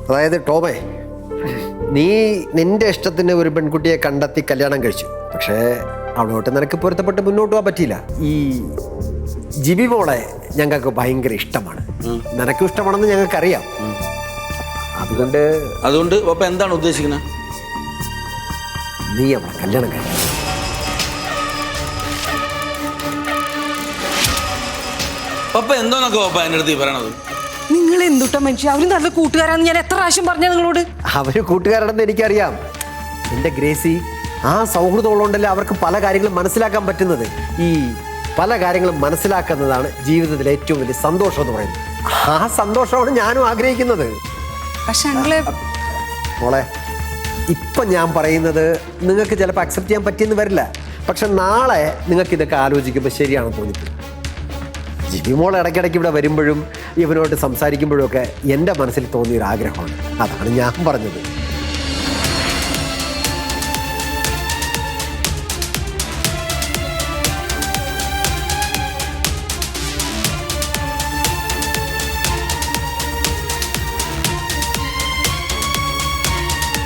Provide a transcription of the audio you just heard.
അതായത് ടോമേ, നീ നിന്റെ ഇഷ്ടത്തിന് ഒരു പെൺകുട്ടിയെ കണ്ടെത്തി കല്യാണം കഴിച്ചു. പക്ഷേ അവളോട്ട് നിനക്ക് പൊരുത്തപ്പെട്ട് മുന്നോട്ട് പോകാൻ പറ്റിയില്ല. ഈ ജിബി മോളെ ഞങ്ങൾക്ക് ഭയങ്കര ഇഷ്ടമാണ്, നിനക്കും ഇഷ്ടമാണെന്ന് ഞങ്ങൾക്കറിയാം. അതുകൊണ്ട് പപ്പ എന്താണ് ഉദ്ദേശിക്കുന്നത്? നീ അവളെ കല്യാണം കഴിക്കും. പപ്പ എന്തോന്നൊക്കെ പപ്പ എൻ്റെ അടുത്ത് പറയണത്? നിങ്ങൾ എന്തുട്ട മനുഷ്യ, അവര് നല്ല കൂട്ടുകാരാന്ന് ഞാൻ എത്ര പ്രാവശ്യം പറഞ്ഞ നിങ്ങളോട്. അവര് കൂട്ടുകാരാണെന്ന് എനിക്കറിയാം എൻ്റെ ഗ്രേസി. ആ സൗഹൃദമുള്ളതുകൊണ്ടല്ലേ അവർക്ക് പല കാര്യങ്ങളും മനസ്സിലാക്കാൻ പറ്റുന്നത്. ഈ പല കാര്യങ്ങളും മനസ്സിലാക്കുന്നതാണ് ജീവിതത്തിലെ ഏറ്റവും വലിയ സന്തോഷം എന്ന് പറയുന്നത്. ആ സന്തോഷമാണ് ഞാനും ആഗ്രഹിക്കുന്നത്. പക്ഷെ ഞങ്ങള് മോളെ, ഇപ്പം ഞാൻ പറയുന്നത് നിങ്ങൾക്ക് ചിലപ്പോൾ അക്സെപ്റ്റ് ചെയ്യാൻ പറ്റിയെന്ന് വരില്ല. പക്ഷെ നാളെ നിങ്ങൾക്ക് ഇതൊക്കെ ആലോചിക്കുമ്പോൾ ശരിയാണെന്ന് തോന്നിപ്പോയി. ജിബി മോൾ ഇടയ്ക്കിടയ്ക്ക് ഇവിടെ വരുമ്പോഴും ഇവനോട്ട് സംസാരിക്കുമ്പോഴും ഒക്കെ എൻ്റെ മനസ്സിൽ തോന്നിയൊരു ആഗ്രഹമാണ്. അതാണ് ഞാൻ പറഞ്ഞത്.